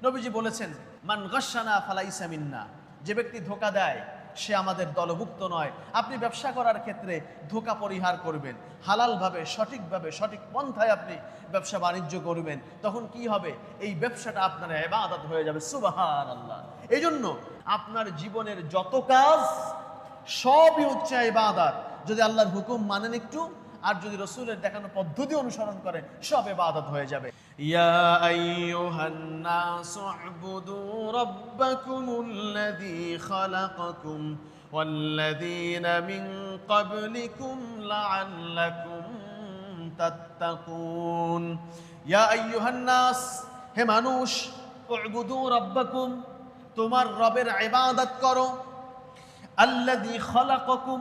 নবীজি বলেছেন, মান গাশশানা ফালাইসা মিন্না, যে ব্যক্তি ধোঁকা দেয় সে আমাদের দলভুক্ত নয়। আপনি ব্যবসা করার ক্ষেত্রে ধোঁকা পরিহার করবেন, হালালভাবে সঠিকভাবে সঠিক পন্থায় আপনি ব্যবসা বাণিজ্য করবেন, তখন কি হবে? এই ব্যবসাটা আপনার ইবাদত হয়ে যাবে। সুবহানাল্লাহ। এই জন্য আপনার জীবনের যত কাজ সবই হচ্ছে ইবাদত। যদি আল্লাহর হুকুম মানেন একটু, আর যদি রাসূলের দেখানো পদ্ধতি অনুসরণ করেন, সব ইবাদত হয়ে যাবে। ইয়া আইয়ুহান নাসু উবুদু রাব্বাকুমুল্লাযী খালাকাকুম ওয়াল্লাযীনা মিন ক্বাবলিকুম লাআল্লাকুম তাত্তাকুন। ইয়া আইয়ুহান নাস, হে মানুষ, উবুদু রাব্বাকুম, তোমার রবের ইবাদত করো। আল্লাযী খালাকাকুম,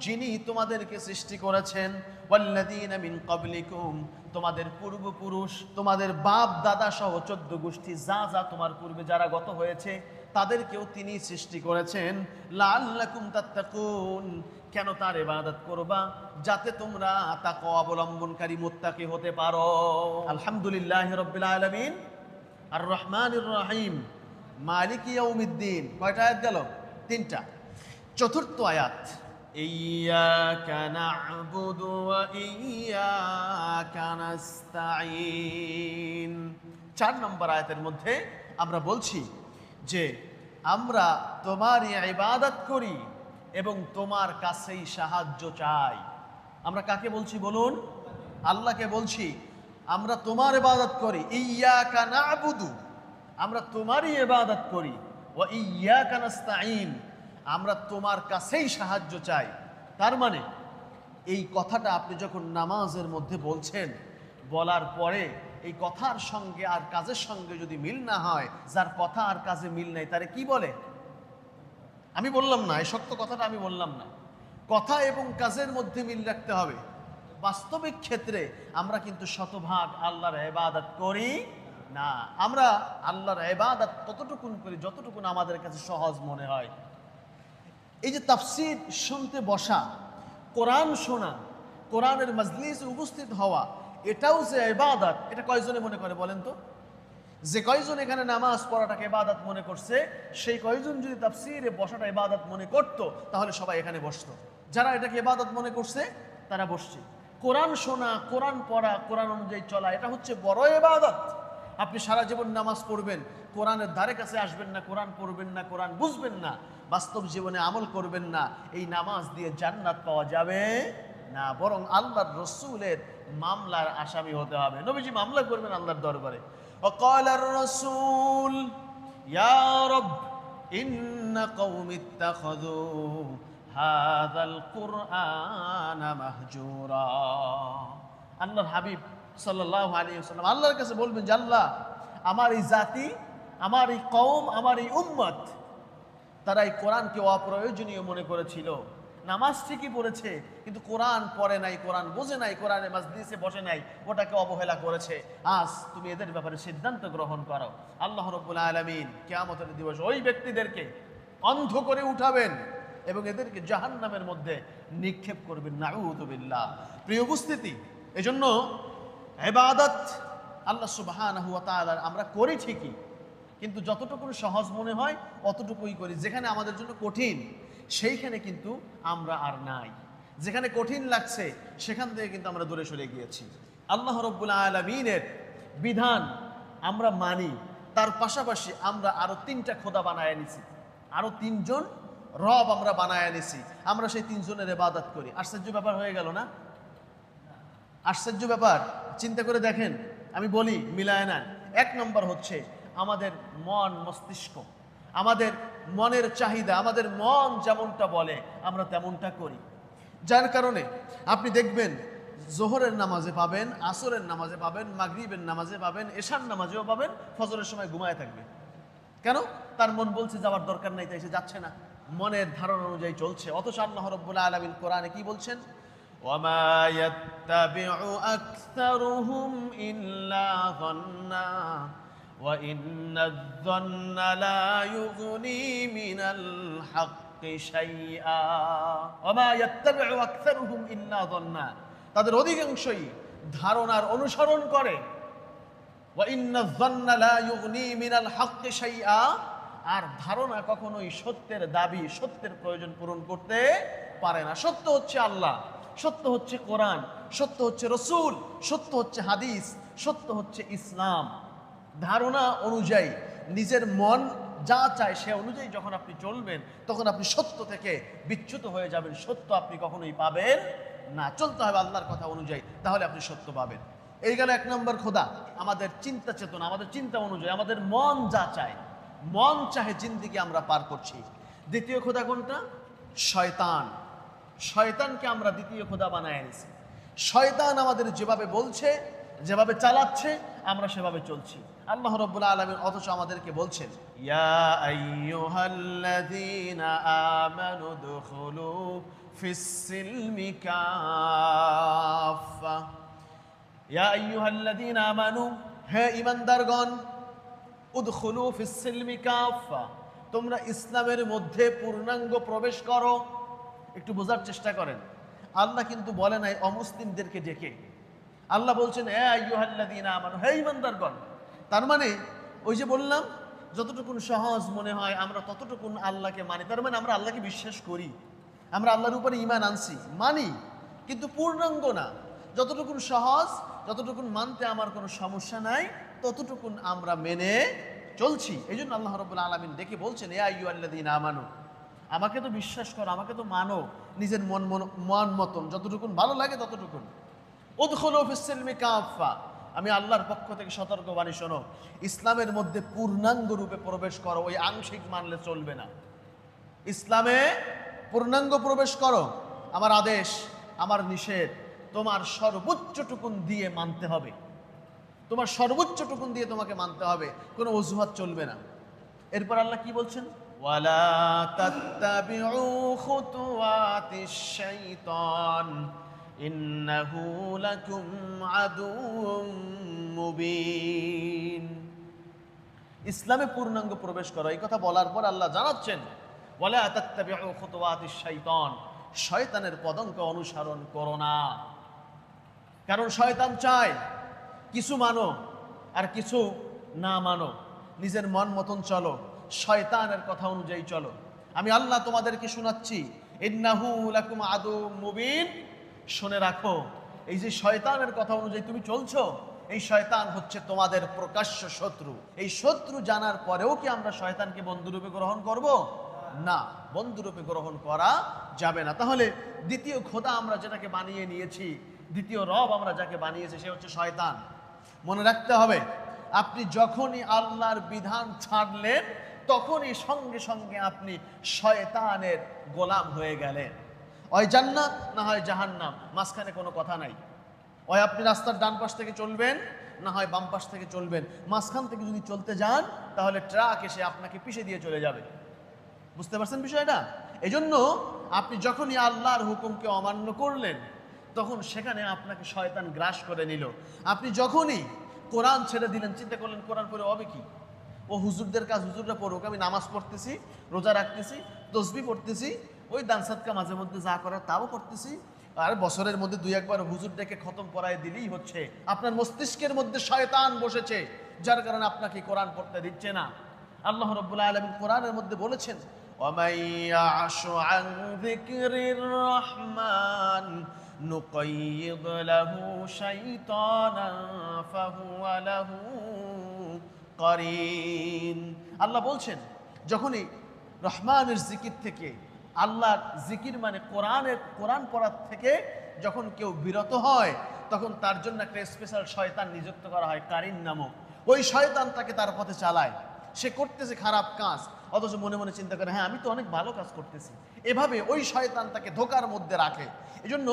যিনি তোমাদেরকে সৃষ্টি করেছেন। ওয়াল্লাযীনা মিন ক্বাবলিকুম, তোমাদের পূর্বপুরুষ, তোমাদের বাপ দাদা সহ 14 গোষ্ঠী, যা যা তোমার পূর্বে যারা গত হয়েছে তাদেরকেও তিনি সৃষ্টি করেছেন। লাআল্লাকুম তাত্তাকুন, কেন তার ইবাদত করবা? যাতে তোমরা তাকওয়া অবলম্বনকারী মুত্তাকি হতে পারো। আলহামদুলিল্লাহি রাব্বিল আলামিন, আর রহমানির রহিম, মালিক ইয়াউমিদ্দিন। কয়টা আয়াত গেল? 3টা। চতুর্থ আয়াত, ইয়্যাকা না'বুদু ওয়া ইয়্যাকা নাস্তাঈন। 4 নম্বর আয়াতের মধ্যে আমরা বলছি যে আমরা তোমারই ইবাদত করি এবং তোমার কাছেই সাহায্য চাই। আমরা কাকে বলছি বলুন? আল্লাহকে বলছি আমরা তোমার ইবাদত করি। ইয়্যাকা না'বুদু, আমরা তোমারই ইবাদত করি। ওয়া ইয়্যাকা নাস্তাঈন, আমরা তোমার কাছেই সাহায্য চাই। তার মানে এই কথাটা আপনি যখন নামাজের মধ্যে বলছেন, বলার পরে এই কথার সঙ্গে আর কাজের সঙ্গে যদি মিল না হয়, যার কথা আর কাজে মিল নাই, তারে কি বলে? আমি বললাম না, এই শক্ত কথাটা আমি বললাম না। কথা এবং কাজের মধ্যে মিল রাখতে হবে। বাস্তবিক ক্ষেত্রে আমরা কিন্তু শতভাগ আল্লাহর ইবাদত করি না। আমরা আল্লাহর ইবাদত ততটুকুন করি যতটুকুন আমাদের কাছে সহজ মনে হয়। এই যে তাফসীর শুনতে বসা, কোরআন শোনা, কোরআনের মজলিসে উপস্থিত হওয়া, এটাও যে ইবাদত, এটা কয়জনে মনে করে বলেন তো? যে কয়জন এখানে নামাজ পড়াটাকে ইবাদত মনে করছে, সেই কয়জন যদি তাফসীরে বসাটা ইবাদত মনে করতো, তাহলে সবাই এখানে বসতো। যারা এটাকে ইবাদত মনে করছে তারা বসছে। কোরআন শোনা, কোরআন পড়া, কোরআন অনুযায়ী চলা, এটা হচ্ছে বড় ইবাদত। আপনি সারা জীবন নামাজ পড়বেন, কোরআনের ধারে কাছে আসবেন না, কোরআন পড়বেন না, কোরআন বুঝবেন না, বাস্তব জীবনে আমল করবেন না, এই নামাজ দিয়ে জান্নাত পাওয়া যাবে না, বরং আল্লাহর রাসূলের মামলার আসামি হতে হবে। নবীজি মামলা করবেন আল্লাহর দরবারে। ওয়াকালার রাসূল ইয়া রব ইন্না কওমি ইত্তাখাযু হাযাল কুরআনা মাহজুরা। আল্লাহর হাবিব সাল্লাল্লাহু আলাইহি ওয়াসাল্লাম আল্লাহর কাছে বলবেন যে আল্লাহ, আমার এই জাতি, আমার এই কওম, আমার এই উম্মত, তারা এই কোরআনকে অপ্রয়োজনীয় মনে করেছিল। নামাজ ঠিকই পড়েছে, কিন্তু কোরআন পড়ে নাই, কোরআন বোঝে নাই, কোরআনে মাজলিসে বসে নাই, ওটাকে অবহেলা করেছে। আজ তুমি এদের ব্যাপারে সিদ্ধান্ত গ্রহণ করো। আল্লাহ রাব্বুল আলামিন কিয়ামতের দিবস ওই ব্যক্তিদেরকে অন্ধ করে উঠাবেন এবং এদেরকে জাহান্নামের মধ্যে নিক্ষেপ করবেন। নাউযু বিল্লাহ। প্রিয় উপস্থিতি, এজন্য ইবাদত আল্লাহ সুবহানাহু ওয়া তাআলা আমরা করি ঠিকই, কিন্তু যতটুকু সহজ মনে হয় অতটুকুই করি। যেখানে আমাদের জন্য কঠিন, সেইখানে কিন্তু আমরা আর নাই। যেখানে কঠিন লাগছে সেখান থেকে কিন্তু আমরা দূরে সরে গিয়েছি। আল্লাহ রাব্বুল আলামিনের বিধান আমরা মানি, তার পাশাপাশি আমরা আরো 3টা খোদা বানায় নিছি, আরো 3 জন রব আমরা বানায় নিছি। আমরা সেই 3 জনের ইবাদত করি। আশ্চর্য ব্যাপার হয়ে গেল না? আশ্চর্য ব্যাপার। চিন্তা করে দেখেন, আমি বলি মিলায় নেন। 1 নম্বর হচ্ছে আমাদের মন মস্তিষ্ক, আমাদের মনের চাহিদা, আমাদের মন যেমনটা বলে আমরা তেমনটা করি। যার কারণে আপনি দেখবেন জোহরের নামাজে পাবেন, আসরের নামাজে পাবেন, মাগরিবের নামাজে পাবেন, এশার নামাজেও পাবেন, ফজরের সময় ঘুমায় থাকবে। কেন? তার মন বলছে যাওয়ার দরকার নাই, তাই সে যাচ্ছে না, মনের ধারণা অনুযায়ী চলছে। অথচ আল্লাহ রাব্বুল আলামিন কোরআনে কি বলছেন? ওয়ামা ইয়াত্তাবিউ আকসারুহুম ইল্লা যান্না ওয়া ইন্নায-যান্না লা ইউগনি মিনাল হাক্কি শাইআ। ওয়ামা ইয়াত্তাবিউ আকসারুহুম ইল্লা যান্না, তাদের অধিকাংশই ধারণার অনুসরণ করে। ওয়া ইন্নায যান্না লা ইউগনি মিনাল হাক্কি শাইআ, আর ধারণা কখনোই সত্যের দাবি, সত্যের প্রয়োজন পূরণ করতে পারে না। সত্য হচ্ছে আল্লাহ, সত্য হচ্ছে কোরআন, সত্য হচ্ছে রসুল, সত্য হচ্ছে হাদিস, সত্য হচ্ছে ইসলাম। ধারণা অনুযায়ী নিজের মন যা চায় সে অনুযায়ী যখন আপনি চলবেন, তখন আপনি সত্য থেকে বিচ্যুত হয়ে যাবেন। সত্য আপনি কখনোই পাবেন না। চলতে হবে আল্লাহর কথা অনুযায়ী, তাহলে আপনি সত্য পাবেন। এই গেল এক নম্বর খোদা, আমাদের চিন্তা চেতনা, আমাদের চিন্তা অনুযায়ী আমাদের মন যা চায়, মন চাহে জিন্দেগি আমরা পার করছি। দ্বিতীয় খোদা কোনটা? শয়তান। শয়তানকে আমরা দ্বিতীয় খোদা বানায় এনেছি। শয়তান আমাদের যেভাবে বলছে, যেভাবে চালাচ্ছে, আমরা সেভাবে চলছি। আল্লাহ রাব্বুল আলামিন অথচ আমাদেরকে বলছেন, ইয়া আইয়ুহাল্লাযীনা আমানু দুখুলু ফিস সিলমি কাফা। ইয়া আইয়ুহাল্লাযীনা আমানু, হে ঈমানদারগণ, উদখুলু ফিস সিলমি কাফা, তোমরা ইসলামের মধ্যে পূর্ণাঙ্গ প্রবেশ করো। একটু বোঝার চেষ্টা করেন, আল্লাহ কিন্তু বলে নাই অমুসলিমদেরকে ডেকে। আল্লাহ বলছেন হে আইয়ুহাল্লাযীনা আমানু, হে ঈমানদারগণ। তার মানে ওই যে বললাম, যতটুকুন সহজ মনে হয় আমরা ততটুকুন আল্লাহকে মানি। তার মানে আমরা আল্লাহকে বিশ্বাস করি, আমরা আল্লাহর উপরে ঈমান আনছি, মানি, কিন্তু পূর্ণাঙ্গ না। যতটুকুন সহজ, যতটুকুন মানতে আমার কোনো সমস্যা নাই, ততটুকুন আমরা মেনে চলছি। এই জন্য আল্লাহ রাব্বুল আলামিন ডেকে বলছেন ইয়া আইয়ুহাল্লাযীনা আমানু, আমাকে তো বিশ্বাস করো, আমাকে তো মানো নিজের মন মতন, যতটুকুন ভালো লাগে ততটুকুন। উদখুলু ফিস সিলমি কাফা, আমি আল্লাহর পক্ষ থেকে সতর্কবাণী শোনো, ইসলামের মধ্যে পূর্ণাঙ্গ রূপে প্রবেশ করো। ওই আংশিক মানলে চলবে না। ইসলামে পূর্ণাঙ্গ প্রবেশ করো। আমার আদেশ, আমার নিষেধ তোমার সর্বোচ্চটুকুন দিয়ে মানতে হবে। তোমার সর্বোচ্চটুকুন দিয়ে তোমাকে মানতে হবে, কোনো অজুহাত চলবে না। এরপর আল্লাহ কি বলছেন? ওয়ালা তাত্তাবিউ খুতুওয়াতিশ শাইতান ইন্নাহু লাকুম আদুউম মুবিন। ইসলামে পূর্ণাঙ্গ প্রবেশ করো, এই কথা বলার পর আল্লাহ জানাচ্ছেন ওয়ালা তাত্তাবিউ খুতুওয়াতিশ শাইতান, শয়তানের পদঙ্ক অনুসরণ করো না। কারণ শয়তান চায় কিছু মানো আর কিছু না মানো, নিজের মন মতন চলো, শয়তানের কথা অনুযায়ী চলো। আমি আল্লাহ তোমাদেরকে শোনাচ্ছি, ইন্নাহু লাকুম আদুউম মুবিন। শুনে রাখো, এই যে শয়তানের কথা অনুযায়ী তুমি চলছো, এই শয়তান হচ্ছে তোমাদের প্রকাশ্য শত্রু। এই শত্রু জানার পরেও কি আমরা শয়তানকে বন্ধুরূপে গ্রহণ করব? না, বন্ধুরূপে গ্রহণ করা যাবে না। তাহলে দ্বিতীয় খোদা আমরা যেটাকে বানিয়ে নিয়েছি, দ্বিতীয় রব আমরা যাকে বানিয়েছি, সে হচ্ছে শয়তান। মনে রাখতে হবে, আপনি যখনই আল্লাহর বিধান ছাড়লেন, তখনই সঙ্গে সঙ্গে আপনি শয়তানের গোলাম হয়ে গেলেন। হয় জান্নাত না হয় জাহান্নাম, মাঝখানে কোনো কথা নাই। হয় আপনি রাস্তার ডান পাশ থেকে চলবেন, না হয় বাম পাশ থেকে চলবেন। মাঝখান থেকে যদি চলতে যান, তাহলে ট্রাক এসে আপনাকে পিষে দিয়ে চলে যাবে। বুঝতে পারছেন বিষয়টা? এই জন্য আপনি যখনই আল্লাহর হুকুমকে অমান্য করলেন, তখন সেখানে আপনাকে শয়তান গ্রাস করে নিল। আপনি যখনই কোরআন ছেড়ে দিলেন, চিন্তা করলেন কোরআন পড়ে হবে কি, ও হুজুরদের কাজ, হুজুররা পড়ুক, আমি নামাজ পড়তেছি, রোজা রাখতেছি, তসবিহ পড়তেছি, ওই দান সাদকা মাঝে মধ্যে যা করার তাও করতেছি, আর বছরের মধ্যে দুই একবার হুজুর ডেকে খতম পড়ায় দিলেই হচ্ছে। আপনার মস্তিষ্কের মধ্যে শয়তান বসেছে, যার কারণে আপনাকে কোরআন পড়তে দিচ্ছে না। আল্লাহ রাব্বুল আলামিন কোরআনের মধ্যে বলেছেন, ওয়ামান ইয়াশু আন যিকরির রহমান নুকাইয়িদ লাহু শাইতানান ফাহুয়া লাহু করিন। আল্লাহ বলছেন, যখনই রহমানের জিকির থেকে, আল্লাহর জিকির মানে কোরআন পড়ার থেকে যখন কেউ বিরত হয়, তখন তার জন্য একটা স্পেশাল শয়তান নিযুক্ত করা হয়, কারিন নামক। ওই শয়তান তাকে তার পথে চালায়। সে করতেছে খারাপ কাজ, অথচ মনে মনে চিন্তা করে হ্যাঁ আমি তো অনেক ভালো কাজ করতেছি। এভাবে ওই শয়তান তাকে ধোকার মধ্যে রাখে। এজন্য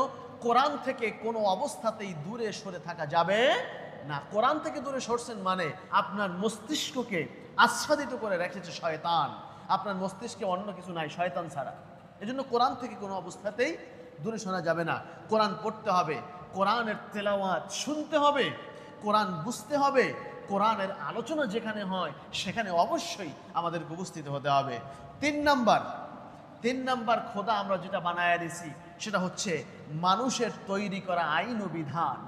কোরআন থেকে কোনো অবস্থাতেই দূরে সরে থাকা যাবে না। কোরআন থেকে দূরে সরছেন মানে আপনার মস্তিষ্ককে আচ্ছাদিত করে রেখেছে শয়তান। আপনার মস্তিষ্কে অন্য কিছু নাই শয়তান ছাড়া। এজন্য কোরআন থেকে কোনো অবস্থাতেই দূরে সরা যাবে না। কোরআন পড়তে হবে, কোরআনের তেলাওয়াত শুনতে হবে, কোরআন বুঝতে হবে, কোরআনের আলোচনা যেখানে হয় সেখানে অবশ্যই আমাদেরকে উপস্থিত হতে হবে। তিন নাম্বার খোদা আমরা যেটা বানায় দিছি, সেটা হচ্ছে মানুষের তৈরি করা আইন ও বিধান।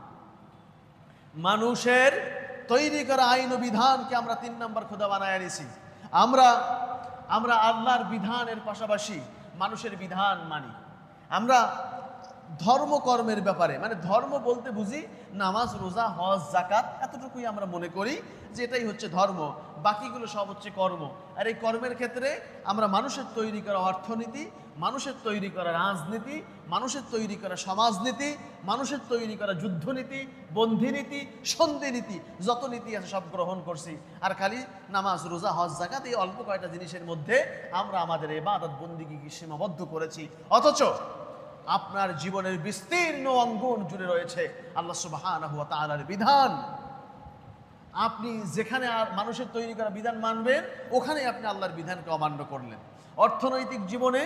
মানুষের তৈরি করা আইন ও বিধানকে আমরা 3 নম্বর খোদা বানায় নিছি। আমরা আল্লাহর বিধানের পাশাপাশি মানুষের বিধান মানি। আমরা ধর্মকর্মের ব্যাপারে, মানে ধর্ম বলতে বুঝি নামাজ, রোজা, হজ, যাকাত, এতটুকুই আমরা মনে করি যে এটাই হচ্ছে ধর্ম, বাকিগুলো সব হচ্ছে কর্ম। আর এই কর্মের ক্ষেত্রে আমরা মানুষের তৈরি করা অর্থনীতি, মানুষের তৈরি করা রাজনীতি, মানুষের তৈরি করা সমাজনীতি, মানুষের তৈরি করা যুদ্ধনীতি, বন্দিনীতি, সন্ধিনীতি, যত নীতি আছে সব গ্রহণ করছি। আর খালি নামাজ, রোজা, হজ, যাকাত, এই অল্প কয়টা জিনিসের মধ্যে আমরা আমাদের ইবাদত বন্দেগীকে সীমাবদ্ধ করেছি। অথচ আপনার জীবনের বিস্তীর্ণ অঙ্গন জুড়ে রয়েছে আল্লাহ সুবহানাহু ওয়া তাআলার বিধান। আপনি যেখানে আর মানুষের তৈরি করা বিধান মানবেন, ওখানে আপনি আল্লাহর বিধানকে অমান্য করলেন। অর্থনৈতিক জীবনে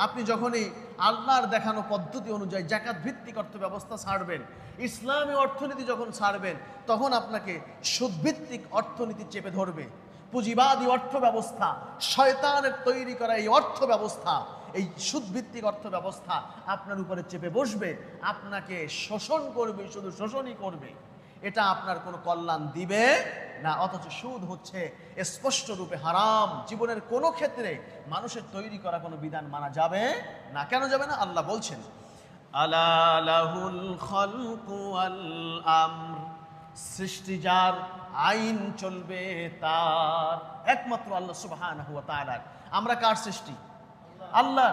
আপনি যখনই আল্লাহর দেখানো পদ্ধতি অনুযায়ী যাকাত ভিত্তিক অর্থ ব্যবস্থা ছাড়বেন, ইসলামী অর্থনীতি যখন ছাড়বেন, তখন আপনাকে সুদভিত্তিক অর্থনীতি চেপে ধরবে। পুঁজিবাদী অর্থ ব্যবস্থা, শয়তানের তৈরি করা এই অর্থ ব্যবস্থা, এই সুদভিত্তিক অর্থ ব্যবস্থা আপনার উপরে চেপে বসবে, আপনাকে শোষণ করবে, শুধু শোষণই করবে। এটা আপনার কোনো কল্যাণ দিবে না। অথচ সুদ হচ্ছে স্পষ্ট রূপে হারাম। জীবনের কোনো ক্ষেত্রে মানুষের তৈরি করা কোনো বিধান মানা যাবে না। কেন যাবে না? আল্লাহ বলছেন, আলা লাহুল খালকু ওয়াল আমর, সৃষ্টি যার, আইন চলবে তার। একমাত্র আল্লাহ সুবহানাহু ওয়া তাআলা। আমরা কার সৃষ্টি? আল্লাহ।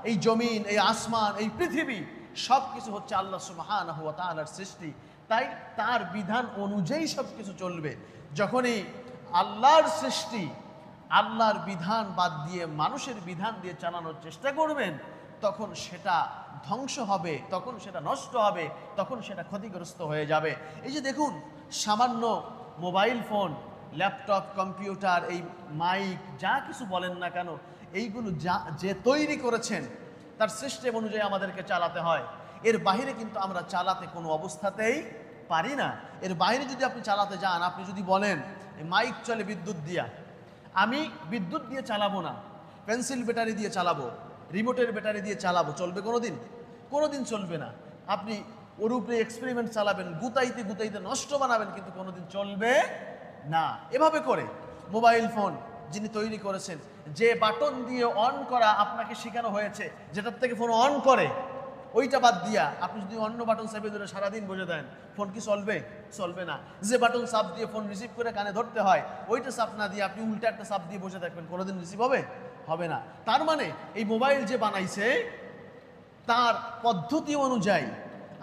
এই জমিন, এই আসমান, এই পৃথিবী সব কিছু হচ্ছে আল্লাহ সুবহানাহু ওয়া তাআলার সৃষ্টি। তাই তার বিধান অনুযায়ী সব কিছু চলবে। যখনই আল্লাহর সৃষ্টি, আল্লাহর বিধান বাদ দিয়ে মানুষের বিধান দিয়ে চালানোর চেষ্টা করবেন, তখন সেটা ধ্বংস হবে, তখন সেটা নষ্ট হবে, তখন সেটা ক্ষতিগ্রস্ত হয়ে যাবে। এই যে দেখুন, সামান্য মোবাইল ফোন, ল্যাপটপ, কম্পিউটার, এই মাইক, যা কিছু বলেন না কেন, এইগুলো যে তৈরি করেছেন তার সিস্টেম অনুযায়ী আমাদেরকে চালাতে হয়। এর বাইরে কিন্তু আমরা চালাতে কোনো অবস্থাতেই পারি না। এর বাইরে যদি আপনি চালাতে যান, আপনি যদি বলেন মাইক চলে বিদ্যুৎ দিয়া, আমি বিদ্যুৎ দিয়ে চালাবো না, পেন্সিল ব্যাটারি দিয়ে চালাবো, রিমোটের ব্যাটারি দিয়ে চালাবো, চলবে কোনোদিন? কোনোদিন চলবে না। আপনি ওর উপরে এক্সপেরিমেন্ট চালাবেন, গুতাইতে গুতাইতে নষ্ট বানাবেন, কিন্তু কোনোদিন চলবে না। এভাবে করে মোবাইল ফোন যিনি তৈরি করেছেন, যে বাটন দিয়ে অন করা আপনাকে শেখানো হয়েছে, যেটার থেকে ফোন অন করে, ওইটা বাদ দিয়া আপনি যদি অন্য বাটন চাপে ধরে সারাদিন বসে দেন, ফোন কি চলবে? চলবে না। যে বাটন চাপ দিয়ে ফোন রিসিভ করে কানে ধরতে হয়, ওইটা চাপ না দিয়ে আপনি উল্টা একটা চাপ দিয়ে বসে থাকবেন, কোনোদিন রিসিভ হবে? হবে না। তার মানে এই মোবাইল যে বানাইছে, তার পদ্ধতি অনুযায়ী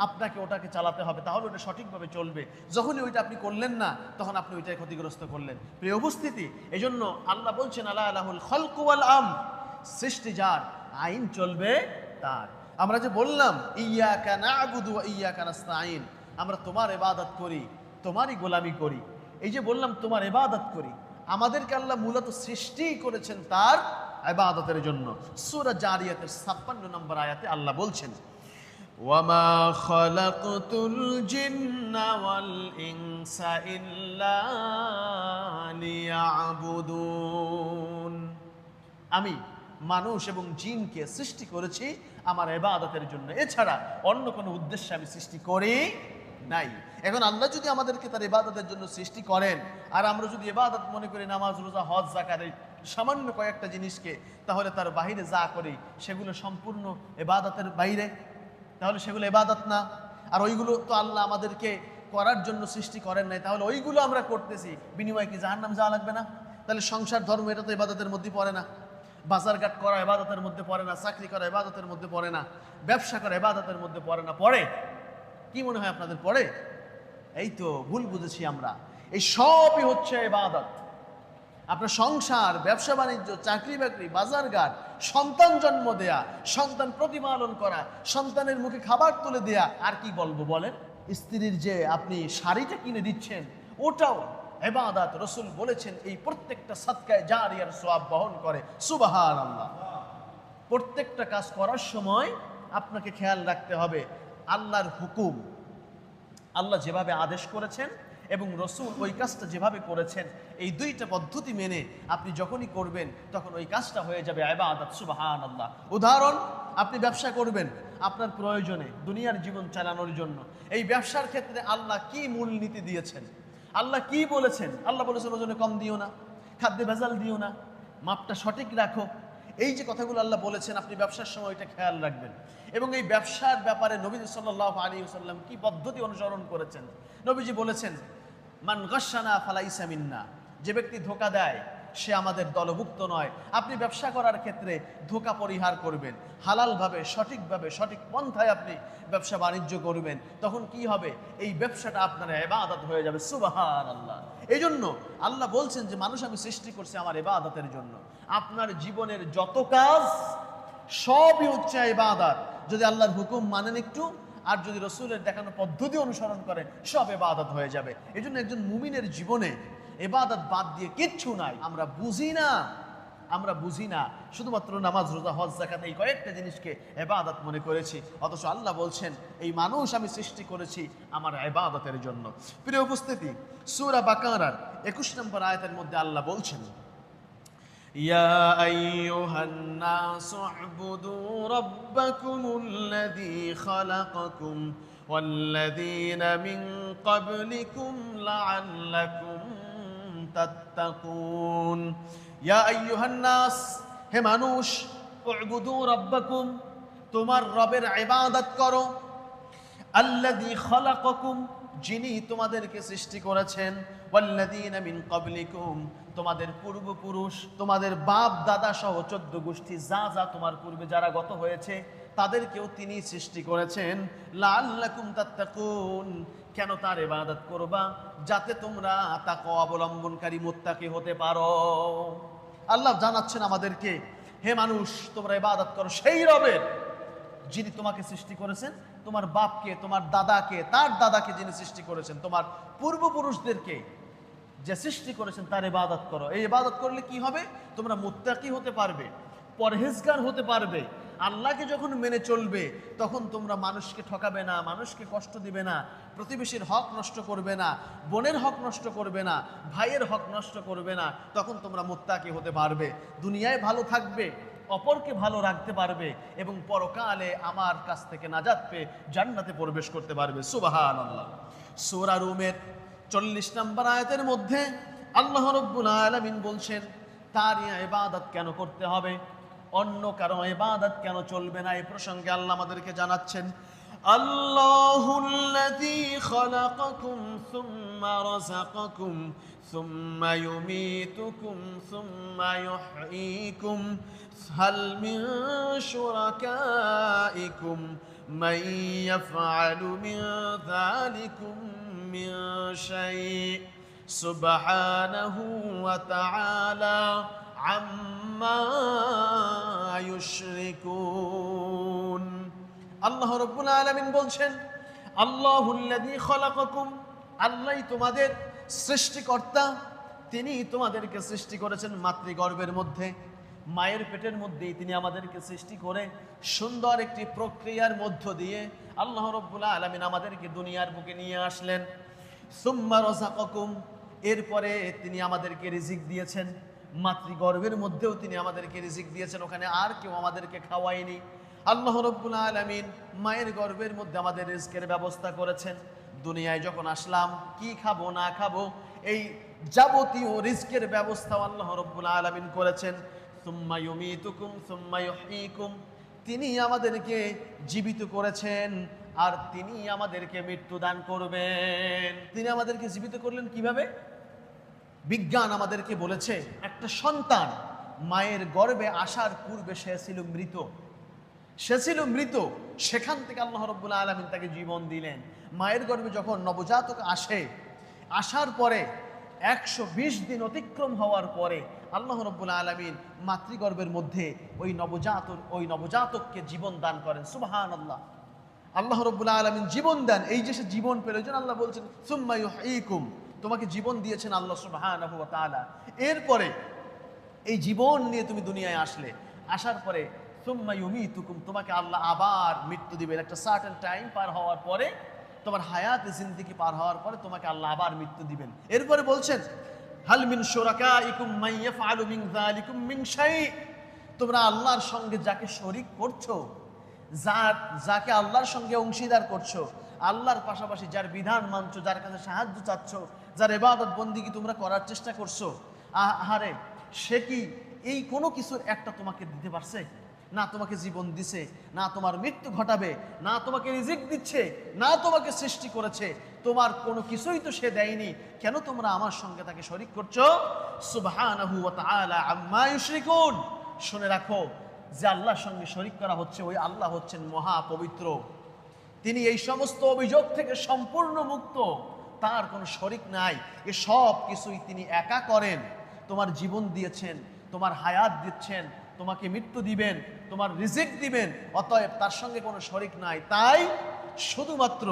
আপনাকে ওটাকে চালাতে হবে, তাহলে ওটা সঠিকভাবে চলবে। যখনই ওইটা আপনি করলেন না, তখন আপনি ওইটাই ক্ষতিগ্রস্ত করলেন। প্রিয় উপস্থিতি, এই জন্য আল্লাহ বলছেন, আলা লাহুল খালকু ওয়াল আমর, সৃষ্টি যার, আইন চলবে তার। আমরা যে বললাম ইয়্যাকা না'বুদু ওয়া ইয়্যাকা নাস্তাঈন, আমরা তোমার ইবাদত করি, তোমারই গোলামি করি। এই যে বললাম তোমার ইবাদত করি, আমাদেরকে আল্লাহ মূলত সৃষ্টি করেছেন তার ইবাদতের জন্য। সূরা জারিয়াতের 56 নম্বর আয়াতে আল্লাহ বলছেন, ওয়ামা খালাকতুল জিন্না ওয়াল ইনসা ইল্লা লিয়াবুদুন, আমি মানুষ এবং জিনকে সৃষ্টি করেছি আমার ইবাদতের জন্য, এছাড়া অন্য কোনো উদ্দেশ্যে আমি সৃষ্টি করি নাই। এখন আল্লাহ যদি আমাদেরকে তার ইবাদতের জন্য সৃষ্টি করেন, আর আমরা যদি ইবাদত মনে করি নামাজ, রোজা, হজ, যাকাত, এই সামান্য কয়েকটা জিনিসকে, তাহলে তার বাইরে যা করি সেগুলো সম্পূর্ণ ইবাদতের বাইরে, তাহলে সেগুলো ইবাদত না। আর ওইগুলো তো আল্লাহ আমাদেরকে করার জন্য সৃষ্টি করেন নাই, তাহলে ওইগুলো আমরা করতেছি, বিনিময়ে কি জাহান্নাম যাওয়া লাগবে না? তাহলে সংসার ধর্ম এটা তো ইবাদতের মধ্যে পড়ে না, বাজারঘাট করা ইবাদতের মধ্যে পড়ে না, চাকরি করা ইবাদতের মধ্যে পড়ে না, ব্যবসা করা ইবাদতের মধ্যে পড়ে না। পড়ে? কি মনে হয় আপনাদের পড়ে? এই তো ভুল বুঝেছি আমরা। এই সবই হচ্ছে ইবাদত। আপনার সংসার, ব্যবসা বাণিজ্য, চাকরি বাকরি, বাজারঘাট, সন্তান জন্ম দেয়া, সন্তান প্রতিপালন করা, সন্তানের মুখে খাবার তুলে দেয়া, আর কি বলবো বলেন? স্ত্রীর যে আপনি শাড়িটা কিনে দিচ্ছেন, ওটাও ইবাদত। রাসূল বলেছেন এই প্রত্যেকটা সাদকায়ে জারিয়ার সওয়াব বহন করে। সুবহানাল্লাহ। প্রত্যেকটা কাজ করার সময় আপনাকে খেয়াল রাখতে হবে আল্লাহর হুকুম, আল্লাহ যেভাবে আদেশ করেছেন এবং রাসূল ওই কাজটা যেভাবে করেছেন, এই দুইটা পদ্ধতি মেনে আপনি যখনই করবেন, তখন ওই কাজটা হয়ে যাবে ইবাদত। সুবহানাল্লাহ। উদাহরণ, আপনি ব্যবসা করবেন আপনার প্রয়োজনে, দুনিয়ার জীবন চালানোর জন্য। এই ব্যবসার ক্ষেত্রে আল্লাহ কি মূলনীতি দিয়েছেন? আল্লাহ কি বলেছেন? আল্লাহ বলেছেন ওজনে কম দিও না, খাদ্যে ভেজাল দিও না, মাপটা সঠিক রাখো। এই যে কথাগুলো আল্লাহ বলেছেন, আপনি ব্যবসার সময় এটা খেয়াল রাখবেন। এবং এই ব্যবসার ব্যাপারে নবীজি সাল্লাল্লাহু আলাইহি ওয়াসাল্লাম কি পদ্ধতি অনুসরণ করেছেন? নবীজি বলেছেন, মান গাশশানা ফালাইসা মিন্না, যে ব্যক্তি ধোঁকা দেয় সে আমাদের দলভুক্ত নয়। আপনি ব্যবসা করার ক্ষেত্রে ধোঁকা পরিহার করবেন, হালালভাবে, সঠিকভাবে, সঠিক পন্থায় আপনি ব্যবসা বাণিজ্য করবেন। তখন কি হবে? এই ব্যবসাটা আপনার ইবাদত হয়ে যাবে। সুবহানাল্লাহ। এই জন্য আল্লাহ বলছেন যে মানুষ আমি সৃষ্টি করছি আমার ইবাদতের জন্য। আপনার জীবনের যত কাজ সবই হচ্ছে ইবাদত। যদি আল্লাহর হুকুম মানেন একটু, আর যদি রসুলের দেখানো পদ্ধতি অনুসরণ করেন, সব ইবাদত হয়ে যাবে। এই জন্য একজন মুমিনের জীবনে ইবাদত বাদ দিয়ে কিচ্ছু নাই। আমরা বুঝি না, শুধুমাত্র নামাজ, রোজা, হজ, যাকাত এই কয়েকটা জিনিসকে ইবাদত মনে করেছি। অথচ আল্লাহ বলছেন এই মানুষ আমি সৃষ্টি করেছি আমার ইবাদতের জন্য। প্রিয় উপস্থিতি, সূরা বাকারার 21 নম্বর আয়াতের মধ্যে আল্লাহ বলছেন, ইয়া আইয়ুহান নাসু উবুদু রাব্বাকুমুল্লাযী খালাকাকুম ওয়াল্লাযীনা মিন ক্বাবলিকুম লাআল্লাকুম তাত্তাকুন। ইয়া আইয়ুহান নাস, হে মানুষ, উবুদু রাব্বাকুম, তোমার রবের ইবাদত করো। আল্লাযী খালাকাকুম, যিনি তোমাদেরকে সৃষ্টি করেছেন। ওয়াল্লাযীনা মিন ক্বাবলিকুম, তোমাদের পূর্বপুরুষ, তোমাদের বাপ দাদা সহ 14 গোষ্ঠী, যা তোমার পূর্বে যারা গত হয়েছে তাদেরকেও তিনি সৃষ্টি করেছেন। লাআল্লাকুম তাত্তাকুন, কেন তার ইবাদত করবা? যাতে তোমরা তাকওয়া অবলম্বনকারী মুত্তাকি হতে পারো। আল্লাহ জানাচ্ছেন আমাদেরকে, হে মানুষ, তোমরা ইবাদত করো সেই রবের যিনি তোমাকে সৃষ্টি করেছেন, তোমার বাপকে, তোমার দাদাকে, তার দাদাকে যিনি সৃষ্টি করেছেন, তোমার পূর্বপুরুষদেরকে যে সৃষ্টি করেছেন তার ইবাদত করো। এই ইবাদত করলে কি হবে? তোমরা মুত্তাকি হতে পারবে, পরহেজগার হতে পারবে। আল্লাহকে যখন মেনে চলবে তখন তোমরা মানুষকে ঠকাবে না, মানুষকে কষ্ট দিবে না, প্রতিবেশীর হক নষ্ট করবে না, বোনের হক নষ্ট করবে না, ভাইয়ের হক নষ্ট করবে না। তখন তোমরা মুত্তাকি হতে পারবে, দুনিয়ায় ভালো থাকবে, অপরকে ভালো রাখতে পারবে এবং পরকালে আমার কাছ থেকে নাজাত পেয়ে জান্নাতে প্রবেশ করতে পারবে। সুবহানাল্লাহ। সূরা রুমের 40 নম্বর আয়াতের মধ্যে আল্লাহ রাব্বুল আলামিন বলছেন তার ইবাদত কেন করতে হবে, অন্য কারো ইবাদত কেন চলবে না। এই প্রসঙ্গে আল্লাহ আমাদেরকে জানাচ্ছেন, আল্লাহুল্লাযী খালাকাকুম সুম্মা রাযাকাকুম সুম্মা ইউমীতুকুম সুম্মা ইউহয়ীকুম হাল মিন শুরাকাইকুম মান ইয়াফআলু মিন যালিকুম মিন শাই'ইন সুবহানাহু ওয়া তাআলা আম্মা ইউশরিকুন। আল্লাহ রাব্বুল আলামিন বলছেন, আল্লাহুল্লাযী খালাকাকুম, আল্লাহই তোমাদের সৃষ্টিকর্তা। তিনি তোমাদেরকে সৃষ্টি করেছেন মাতৃগর্ভের মধ্যে, মায়ের পেটের মধ্যেই তিনি আমাদেরকে সৃষ্টি করে সুন্দর একটি প্রক্রিয়ার মধ্য দিয়ে আল্লাহ রাব্বুল আলামিন আমাদেরকে দুনিয়ার বুকে নিয়ে আসলেন। সুম্মা রাযাকাকুম, এরপরে তিনি আমাদেরকে রিজিক দিয়েছেন। মাতৃগর্ভের মধ্যেও তিনি আমাদেরকে রিজিক দিয়েছেন, ওখানে আর কেউ আমাদেরকে খাওয়ায়নি। আল্লাহ রাব্বুল আলামিন মায়ের গর্ভের মধ্যে আমাদের রিজকের ব্যবস্থা করেছেন। দুনিয়ায় যখন আসলাম কি খাবো না খাবো এই যাবতীয় রিজকের ব্যবস্থা আল্লাহ রাব্বুল আলামিন করেছেন। সুম্মা ইউমীতুকুম সুম্মা ইউহয়ীকুম, তিনি আমাদেরকে জীবিত করেছেন আর তিনি আমাদেরকে মৃত্যু দান করবেন। তিনি আমাদেরকে জীবিত করলেন কিভাবে? বিজ্ঞান আমাদেরকে বলেছে একটা সন্তান মায়ের গর্ভে আসার পূর্বে সে ছিল মৃত, সেখান থেকে আল্লাহ রাব্বুল আলামিন তাকে জীবন দিলেন। মায়ের গর্ভে যখন নবজাতক আসার পরে 120 দিন অতিক্রম হওয়ার পরে আল্লাহ রাব্বুল আলামিন মাতৃগর্ভের মধ্যে ওই নবজাতককে জীবন দান করেন। সুবহানাল্লাহ। আল্লাহ রাব্বুল আলামিন জীবন দেন, এই যে সে জীবন পেল, এই জন্য আল্লাহ বলছেন সুম্মা ইউহয়ীকুম, তোমাকে জীবন দিয়েছেন আল্লাহ সুবহানাহু ওয়া তাআলা। এরপরে এই জীবন নিয়ে তুমি দুনিয়ায় আসার পরে সুম্মা ইউমীতুকুম, তোমাকে আল্লাহ আবার মৃত্যু দিবেন। একটা সার্টেন টাইম পার হওয়ার পরে, তোমার হায়াতে জিন্দেগি পার হওয়ার পরে তোমাকে আল্লাহ আবার মৃত্যু দিবেন। এরপরে বলছেন হাল মিন শুরাকাইকুম মান ইয়াফআলু মিন যালিকুম মিন শাই', তোমরা আল্লাহর সঙ্গে যাকে শরীক করছো, যাকে আল্লাহর সঙ্গে অংশীদার করছো, আল্লাহর পাশাপাশি যার বিধান মানছো, যার কাছে সাহায্য চাচ্ছ, যার ইবাদত বন্দিগি তোমরা করার চেষ্টা করছো, আহারে সে কি এই কোনো কিছুর একটা তোমাকে দিতে পারছে? না তোমাকে জীবন দিছে, না তোমার মৃত্যু ঘটাবে, না তোমাকে রিজিক দিচ্ছে, না তোমাকে সৃষ্টি করেছে, তোমার কোনো কিছুই তো সে দেয়নি। কেন তোমরা আমার সঙ্গে তাকে শরীক করছো? সুবহানাহু ওয়া তাআলা আম্মা ইউশরিকুন। শুনে রাখো, যে আল্লাহর সঙ্গে শরীক করা হচ্ছে ওই আল্লাহ হচ্ছেন মহা পবিত্র। তিনি এই সমস্ত অভিযোগ থেকে সম্পূর্ণ মুক্ত, তার কোনো শরীক নাই। এ সব কিছুই তিনি একা করেন। তোমার জীবন দিয়েছেন, তোমার হায়াত দিচ্ছেন, তোমাকে মৃত্যু দিবেন, তোমার রিজিক দিবেন, অতএব তার সঙ্গে কোনো শরীক নাই। তাই শুধুমাত্র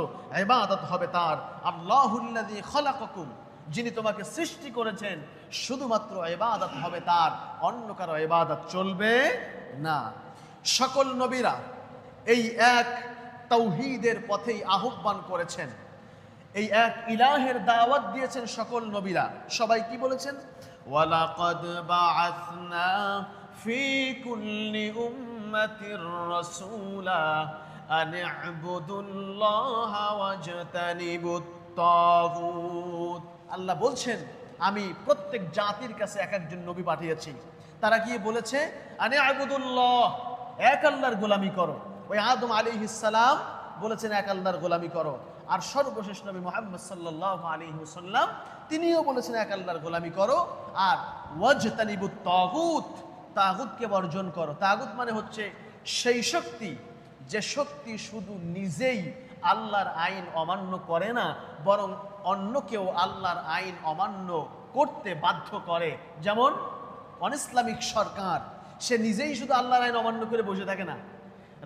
ইবাদত হবে তার। আল্লাহুল্লাযী খলাকাকুম, যিনি তোমাকে সৃষ্টি করেছেন, শুধুমাত্র ইবাদত হবে তার, অন্য কারো ইবাদত চলবে না। সকল নবীরা এই এক তাওহীদের পথেই আহ্বান করেছেন, এই এক ইলাহের দাওয়াত দিয়েছেন সকল নবীরা। সবাই কি বলেছেন? ওয়ালাকাদ বাআসনা ফি কুল্লি উম্মাতির রাসূলা আন ইবুদুল্লাহা ওয়াজতানিবুত তাগুত। আল্লাহ বলছেন, আমি প্রত্যেক জাতির কাছে এক একজন নবী পাঠিয়েছি। তারা গিয়ে বলেছে আনে আবুদুল্লাহ, এক আল্লাহর গোলামি করো। ওই আদম আলাইহিস সালাম বলেছেন এক আল্লাহর গোলামি করো। আর সর্বশেষ নবী মুহাম্মদ সাল্লাল্লাহু আলাইহি ওয়াসাল্লাম তিনিও বলেছেন এক আল্লাহর গোলামি করো। আর ওয়াজতানিবুত তাগুত, তাগুতকে বর্জন করো। তাগুত মানে হচ্ছে সেই শক্তি, যে শক্তি শুধু নিজেই আল্লাহর আইন অমান্য করে না, বরং অন্যকেও আল্লাহর আইন অমান্য করতে বাধ্য করে। যেমন অনইসলামিক সরকার, সে নিজেই শুধু আল্লাহর আইন অমান্য করে বসে থাকে না,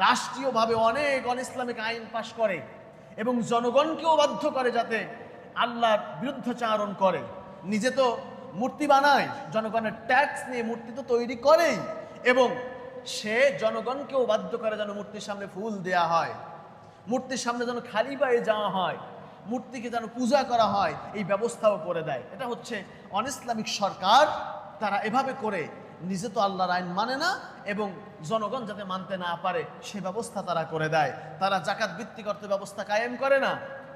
রাষ্ট্রীয়ভাবে অনেক অনইসলামিক আইন পাশ করে এবং জনগণকেও বাধ্য করে যাতে আল্লাহর বিরুদ্ধাচারণ করে। নিজে তো মূর্তি বানায়, জনগণের ট্যাক্স নিয়ে মূর্তি তো তৈরি করেই, এবং সে জনগণকেও বাধ্য করে যেন মূর্তির সামনে ফুল দেয়া হয়, মূর্তির সামনে যেন খালি পায়ে যাওয়া হয়, মূর্তিকে যেন পূজা করা হয়, এই ব্যবস্থাও করে দেয়। এটা হচ্ছে অনইসলামিক সরকার। তারা এভাবে করে নিজে তো আল্লাহর আইন মানে না এবং জনগণ যাতে মানতে না পারে সে ব্যবস্থা তারা করে দেয়। তারা জাকাত ভিত্তিক অর্থ ব্যবস্থা কায়েম করে না,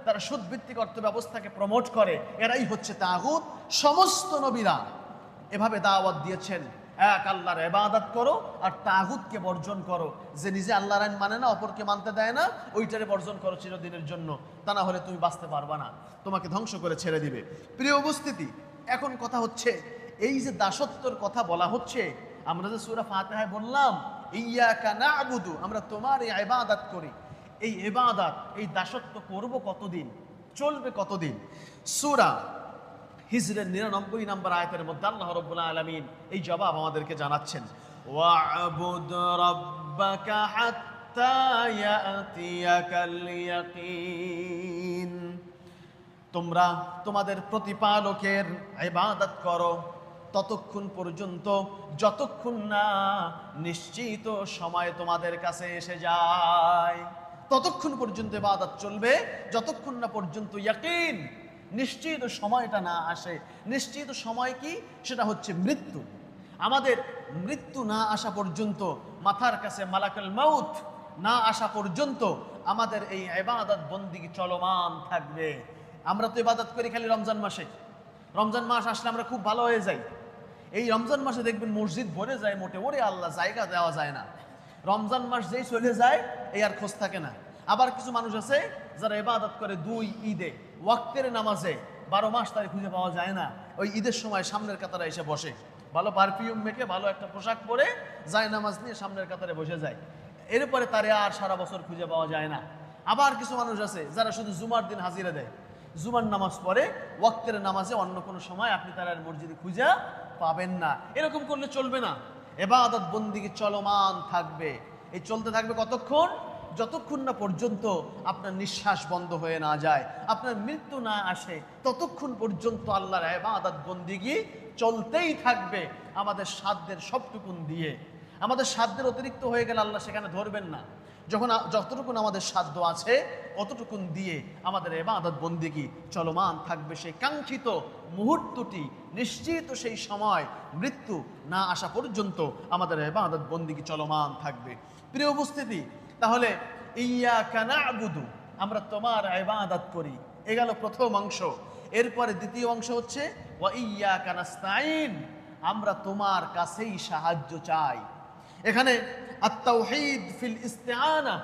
তারা সুদ ভিত্তিক অর্থ ব্যবস্থাকে প্রমোট করে। এরাই হচ্ছে তাগুত। সমস্ত নবীরা এভাবে দাওয়াত দিয়েছেন, এক আল্লাহর ইবাদত করো আর তাগুতকে বর্জন করো। যে নিজে আল্লাহর আইন মানে না, অপরকে মানতে দেয় না, ওইটারে বর্জন করো চিরদিনের জন্য। তা না হলে তুমি বাঁচতে পারবা না, তোমাকে ধ্বংস করে ছেড়ে দিবে। প্রিয় উপস্থিতি, এখন কথা হচ্ছে এই যে দাসত্বর কথা বলা হচ্ছে, আমরা যে সূরা ফাতিহায় বললাম ইয়্যাকা না'বুদু, আমরা তোমার এই ইবাদত করি, এই ইবাদত, এই দাসত্ব করব কতদিন, চলবে কতদিন? সূরা হিজরের 99 নম্বর আয়াতের মধ্যে আল্লাহ রাব্বুল আলামিন এই জবাব আমাদেরকে জানাচ্ছেন, ওয়া'বুদ রাব্বাকা হাত্তা ইয়াতিয়াকাল ইয়াকিন। তোমরা তোমাদের প্রতিপালকের ইবাদত করো ততক্ষণ পর্যন্ত যতক্ষণ না নিশ্চিত সময় তোমাদের কাছে এসে যায়। ততক্ষণ পর্যন্ত ইবাদত চলবে যতক্ষণ না পর্যন্ত ইয়াকিন, নিশ্চিত সময়টা না আসে। নিশ্চিত সময় কি? সেটা হচ্ছে মৃত্যু। আমাদের মৃত্যু না আসা পর্যন্ত, মাথার কাছে মালাকুল মাউত না আসা পর্যন্ত আমাদের এই ইবাদত বন্দেগী চলমান থাকবে। আমরা তো ইবাদত করি খালি রমজান মাসে। রমজান মাস আসলে আমরা খুব ভালো হয়ে যাই। এই রমজান মাসে দেখবেন মসজিদ ভরে যায় মোটে, ওরে আল্লাহ, জায়গা দেওয়া যায় না। রমজান মাস যেই চলে যায় এই আর খোঁজ থাকে না। আবার কিছু মানুষ আছে যারা ইবাদত করে 2 ঈদে, ওয়াক্তের নামাজে, 12 মাস তারে খুঁজে পাওয়া যায় না। ওই ঈদের সময় সামনের কাতারে এসে বসে, ভালো পারফিউম মেখে, ভালো একটা পোশাক পরে যায় নামাজ নিয়ে সামনের কাতারে বসে যায়। এরপরে তারে আর সারা বছর খুঁজে পাওয়া যায় না। আবার কিছু মানুষ আছে যারা শুধু জুমার দিন হাজিরা দেয়, জুমার নামাজ পড়ে, ওয়াক্তের নামাজে, অন্য কোনো সময় আপনি তার আর মসজিদে খুঁজে পাবেন না। এরকম করলে চলবে না। ইবাদত বন্দেগী চলমান থাকবে। এই চলতে থাকবে কতক্ষণ? যতক্ষণ না পর্যন্ত আপনার নিঃশ্বাস বন্ধ হয়ে না যায়, আপনার মৃত্যু না আসে, ততক্ষণ পর্যন্ত আল্লাহর ইবাদত বন্দেগী চলতেই থাকবে। আমাদের সাধ্যের সবটুকুন দিয়ে, আমাদের সাধ্যের অতিরিক্ত হয়ে গেলে আল্লাহ সেখানে ধরবেন না। যখন যতটুকুন আমাদের সাধ্য আছে অতটুকুন দিয়ে আমাদের ইবাদত বন্দেগী চলমান থাকবে। সেই কাঙ্ক্ষিত মুহূর্তটি, নিশ্চিত সেই সময় মৃত্যু না আসা পর্যন্ত আমাদের ইবাদত বন্দেগী চলমান থাকবে। প্রিয় উপস্থিতি, তাহলে ইয়্যাকা না'বুদু, আমরা তোমার ইবাদত করি। এ গেল প্রথম অংশ। এরপরে দ্বিতীয় অংশ হচ্ছে ওয়া ইয়্যাকা নাস্তাঈন, আমরা তোমার কাছেই সাহায্য চাই। এখানে আত-তাওহীদ ফিল ইস্তিআনা,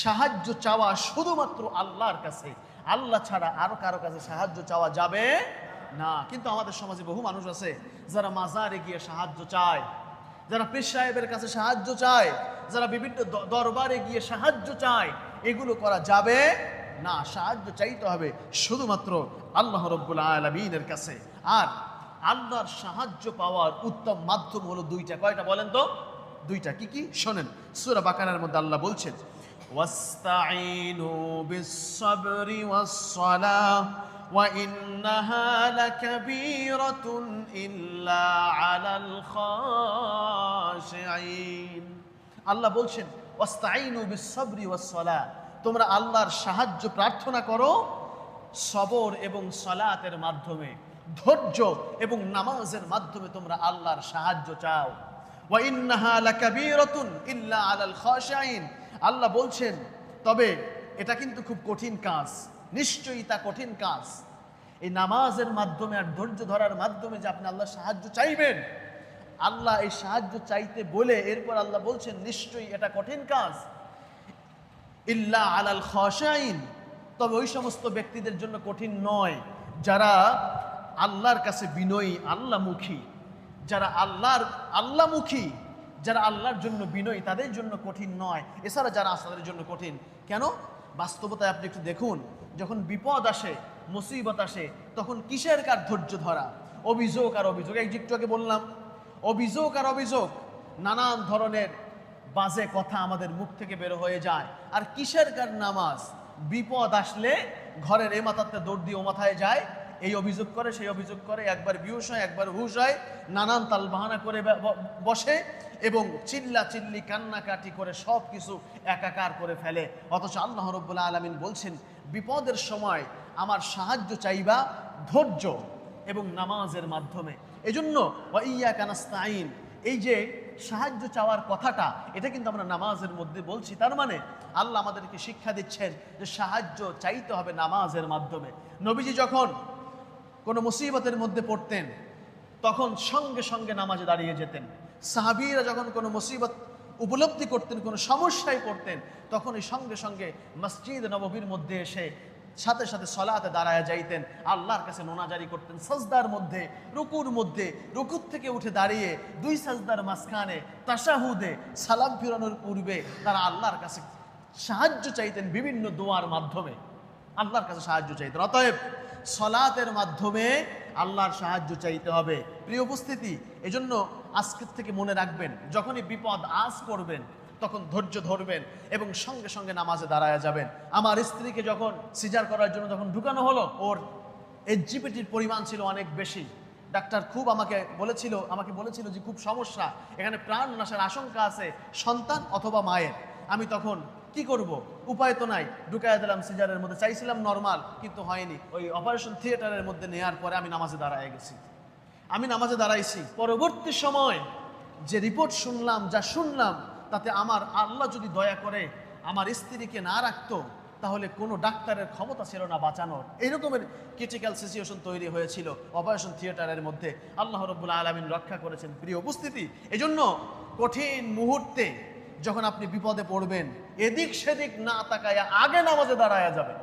সাহায্য চাওয়া শুধুমাত্র আল্লাহর কাছে, আল্লাহ ছাড়া আরো কারো কাছে সাহায্য চাওয়া যাবে না। কিন্তু আমাদের সমাজে বহু মানুষ আছে যারা মাজারে গিয়ে সাহায্য চায়, যারা পীর সাহেবের কাছে সাহায্য চায়, যারা বিভিন্ন দরবারে গিয়ে সাহায্য চায়। এগুলো করা যাবে না। সাহায্য চাইতে হবে শুধুমাত্র আল্লাহ রাব্বুল আলামিনের কাছে। আর আল্লাহর সাহায্য পাওয়ার উত্তম মাধ্যম হলো দুইটা। কয়টা বলেন তো? দুইটা। কি কি শোনেন, সূরা বাকারার মধ্যে আল্লাহ বলছেন ওয়াস্তাঈনু বিস-সাবরি ওয়াস-সালাহ ওয়া ইন্নাহা লাকাবীরাতুন ইল্লা আলাল খাশিঈন। আল্লাহ বলছেন ওয়াস্তাঈনু বিস-সাবরি ওয়াস-সালাহ, তোমরা আল্লাহর সাহায্য প্রার্থনা করো সবর এবং সালাতের মাধ্যমে, ধৈর্য এবং নামাজের মাধ্যমে তোমরা আল্লাহর সাহায্য চাও। ওয়া ইন্নাহা লাকাবীরাতুন ইল্লা আলাল খাশিঈন, আল্লাহ বলছেন তবে এটা কিন্তু খুব কঠিন কাজ, নিশ্চয়ই তা কঠিন কাজ। এই নামাজের মাধ্যমে আর ধৈর্য ধরার মাধ্যমে যে আপনি আল্লাহর সাহায্য চাইবেন, আল্লাহ এই সাহায্য চাইতে বলে এরপর আল্লাহ বলছেন নিশ্চয়ই এটা কঠিন কাজ। ইল্লা আলাল খাশিঈন, তবে ওই সমস্ত ব্যক্তিদের জন্য কঠিন নয় যারা আল্লাহর কাছে বিনয়ী, আল্লাহমুখী, যারা আল্লাহমুখী, যারা আল্লাহর জন্য বিনয়ী, তাদের জন্য কঠিন নয়। এছাড়া যারা আছে তাদের জন্য কঠিন। কেন? বাস্তবতায় আপনি একটু দেখুন, যখন বিপদ আসে, মুসিবত আসে, তখন কিসের কার ধৈর্য ধরা, অভিযোগ আর অভিযোগ। একটু আগে বললাম অভিযোগ আর অভিযোগ, নানান ধরনের বাজে কথা আমাদের মুখ থেকে বের হয়ে যায়। আর কিসের কার নামাজ, বিপদ আসলে ঘরের এ মাথাতে দৌড় দিয়ে ও মাথায় যায়, এই অভিযোগ করে সেই অভিযোগ করে, একবার বিহুশ হয় একবার হুশ হয়, নানান তালবাহানা করে বসে এবং চিল্লা চিল্লি কান্নাকাটি করে সব কিছু একাকার করে ফেলে। অথচ আল্লাহ রাব্বুল আলামিন বলছেন বিপদের সময় আমার সাহায্য চাইবা ধৈর্য এবং নামাজের মাধ্যমে। এজন্য ওয়া ইয়্যাকা নাস্তাঈন, এই যে সাহায্য চাওয়ার কথাটা, এটা কিন্তু আমরা নামাজের মধ্যে বলছি। তার মানে আল্লাহ আমাদেরকে শিক্ষা দিচ্ছেন যে সাহায্য চাইতে হবে নামাজের মাধ্যমে। নবীজি যখন কোনো মুসিবতের মধ্যে পড়তেন তখন সঙ্গে সঙ্গে নামাজে দাঁড়িয়ে যেতেন। সাহাবীরা যখন কোনো মুসিবত উপলব্ধি করতেন, কোনো সমস্যায় পড়তেন, তখন এই সঙ্গে সঙ্গে মসজিদ নববীর মধ্যে এসে সাথে সাথে সলাতে দাঁড়ায় যাইতেন, আল্লাহর কাছে মোনাজারি করতেন। সাজদার মধ্যে, রুকুর মধ্যে, রুকুর থেকে উঠে দাঁড়িয়ে দুই সাজদার মাঝখানে তাশাহুদে সালাম ফিরানোর পূর্বে তারা আল্লাহর কাছে সাহায্য চাইতেন বিভিন্ন দোয়ার মাধ্যমে, আল্লাহর কাছে সাহায্য চাইতেন। অতএব সলাতের মাধ্যমে আল্লাহর সাহায্য চাইতে হবে। প্রিয় উপস্থিতি, এজন্য আজকের থেকে মনে রাখবেন, যখনই বিপদ আজ করবেন তখন ধৈর্য ধরবেন এবং সঙ্গে সঙ্গে নামাজে দাঁড়ায় যাবেন। আমার স্ত্রীকে যখন সিজার করার জন্য যখন ঢুকানো হলো, ওর এইচজিপিটির পরিমাণ ছিল অনেক বেশি। ডাক্তার খুব আমাকে বলেছিল যে খুব সমস্যা, এখানে প্রাণ নাশের আশঙ্কা আছে, সন্তান অথবা মায়ের। আমি তখন কি করব, উপায় তো নাই, ঢুকায় দিলাম সিজারের মধ্যে। চাইছিলাম নরমাল, কিন্তু হয়নি। ওই অপারেশন থিয়েটারের মধ্যে নেওয়ার পরে আমি নামাজে দাঁড়াইছি। পরবর্তী সময় যে রিপোর্ট শুনলাম, যা শুনলাম, তাতে আমার আল্লাহ যদি দয়া করে আমার স্ত্রীকে না রাখতো তাহলে কোনো ডাক্তারের ক্ষমতা ছিল না বাঁচানোর। এইরকমের ক্রিটিক্যাল সিচুয়েশন তৈরি হয়েছিল অপারেশন থিয়েটারের মধ্যে। আল্লাহ রাব্বুল আলামিন রক্ষা করেছেন। প্রিয় উপস্থিতি, এজন্য কঠিন মুহূর্তে যখন আপনি বিপদে পড়বেন, এদিক সেদিক না তাকায়া আগে নামাজে দাঁড়ায়া যাবেন।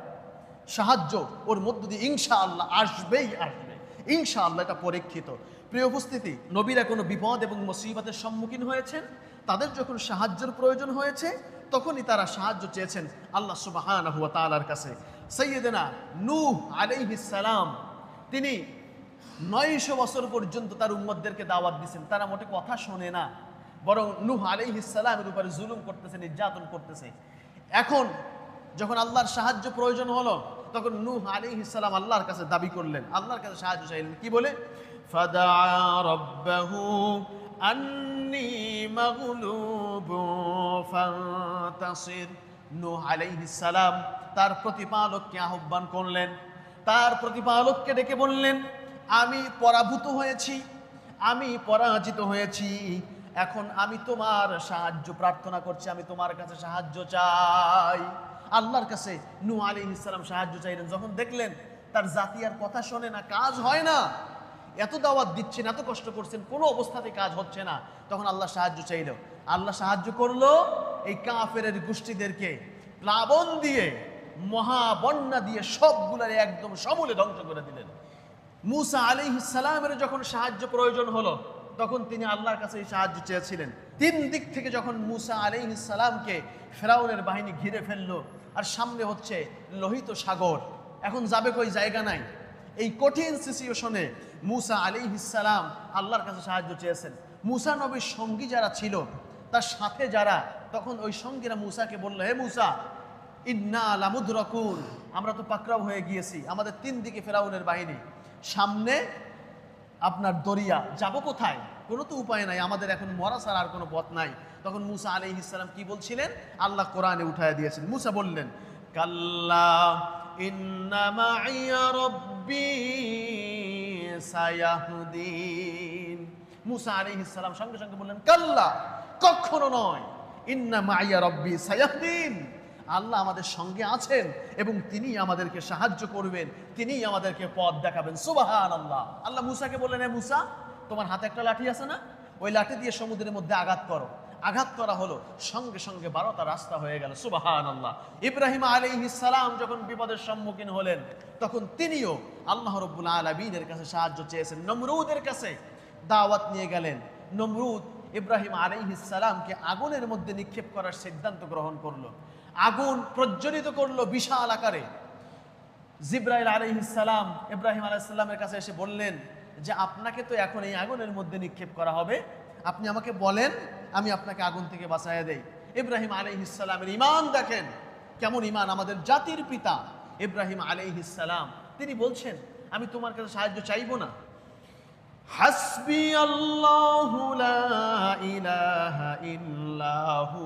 সাহায্য ওর মধ্য দিয়ে ইনশাআল্লাহ আসবেই আসবে, ইনশাআল্লাহ, এটা পরীক্ষিত। প্রিয় উপস্থিতি, নবীরা কোনো বিপদ এবং মুসিবতের সম্মুখীন হয়েছেন, তাদের যখন সাহায্যের প্রয়োজন হয়েছে তখনই তারা সাহায্য চেয়েছেন আল্লাহ সুবহানাহু ওয়া তাআলার কাছে। সাইয়্যিদনা নূহ আলাইহিস সালাম, তিনি 900 বছর পর্যন্ত তার উম্মতদেরকে দাওয়াত দিয়েছেন, তারা মোটে কথা শোনে না, বরং নূহ আলাইহিস সালামের উপরে জুলুম করতেছে, নির্যাতন করতেছে। এখন যখন আল্লাহর সাহায্য প্রয়োজন হলো তখন নূহ আলাইহিস সালাম আল্লাহর কাছে দাবি করলেন, আল্লাহর কাছে সাহায্য চাইলেন। কি বলে? ফাদা রাব্বাহু আন্নী মাগলুবু ফান্তাসির। নূহ আলাইহিস সালাম তার প্রতিপালককে আহ্বান করলেন, তার প্রতিপালককে ডেকে বললেন, আমি পরাভূত হয়েছি, আমি পরাজিত হয়েছি, এখন আমি তোমার সাহায্য প্রার্থনা করছি, আমি তোমার কাছে সাহায্য চাই। আল্লাহর কাছে নূহ আলাইহিস সালাম সাহায্য চাইলেন। যখন দেখলেন তার জাতি আর কথা শোনে না, কাজ হয় না, এত দাওয়াত দিচ্ছেন, এত কষ্ট করছেন, কোনো অবস্থাতে কাজ হচ্ছে না, তখন আল্লাহ সাহায্য চাইল। আল্লাহ সাহায্য করলো এই কাফেরের গোষ্ঠীদেরকে প্লাবন দিয়ে, মহাবন্যা দিয়ে সবগুলারে একদম সমূলে ধ্বংস করে দিলেন। মূসা আলাইহিস সালামের যখন সাহায্য প্রয়োজন হলো তখন তিনি আল্লাহর কাছে সাহায্য চেয়েছিলেন। তিন দিক থেকে যখন মূসা আলাইহিস সালামকে ফেরাউনের বাহিনী ঘিরে ফেললো, আর সামনে হচ্ছে লোহিত সাগর, এখন যাবে কই, জায়গা নাই। এই কঠিন সিচুয়েশনে মূসা আলাইহিস সালাম আল্লাহর কাছে সাহায্য চেয়েছেন। মূসা নবীর সঙ্গী যারা ছিল, তার সাথে যারা, তখন ওই সঙ্গীরা মূসাকে বলল, হে মূসা, ইন্না লামুদরাকুন, আমরা তো পাকড়াও হয়ে গিয়েছি, আমাদের তিন দিকে ফেরাউনের বাহিনী, সামনে আপনার দরিয়া, যাব কোথায়, কোনো তো উপায় নাই, আমাদের এখন মরা ছাড়া আর কোনো পথ নাই। তখন মূসা আলাইহিস সালাম কি বলছিলেন, আল্লাহ কোরআনে উঠায় দিয়েছেন। মূসা বললেন, কাল্লা ইন্না মাইয়া রব্বি সায়াহদিন। মূসা আলাইহিস সালাম সঙ্গে সঙ্গে বললেন, কাল্লা, কখনো নয়, ইন্না মাইয়া রব্বি সায়াহদিন, আল্লাহ আমাদের সঙ্গে আছেন এবং তিনি আমাদেরকে সাহায্য করবেন, তিনি আমাদেরকে পথ দেখাবেন। সুবহানাল্লাহ। আল্লাহ মূসাকে বললেন, হে মূসা, তোমার হাতে একটা লাঠি আছে না, ওই লাঠি দিয়ে সমুদ্রের মধ্যে আঘাত করো। আঘাত করা হলো, সঙ্গে সঙ্গে 12টা রাস্তা হয়ে গেল। সুবহানাল্লাহ। ইব্রাহিম আলাইহিস সালাম যখন বিপদের সম্মুখীন হলেন, তখন তিনিও আল্লাহ রাব্বুল আলামিনের কাছে সাহায্য চেয়েছেন। নমরুদের কাছে দাওয়াত নিয়ে গেলেন। নমরুদ ইব্রাহিম আলাইহিস সালামকে আগুনের মধ্যে নিক্ষেপ করার সিদ্ধান্ত গ্রহণ করলো। আগুন প্রজ্বলিত করলো বিশাল আকারে। জিবরাইল আলাইহিস সালাম ইব্রাহিম আলাইহিস সালামের কাছে এসে বললেন যে, আপনাকে তো এখন এই আগুনের মধ্যে নিক্ষেপ করা হবে, আপনি আমাকে বলেন, আমি আপনাকে আগুন থেকে বাঁচাইয়া দেই। ইব্রাহিম আলাইহিস সালামের ঈমান দেখেন, কেমন ঈমান! আমাদের জাতির পিতা ইব্রাহিম আলাইহিস সালাম, তিনি বলছেন, আমি তোমার কাছে সাহায্য চাইবো না। হাসবি আল্লাহু লা ইলাহা ইল্লাহু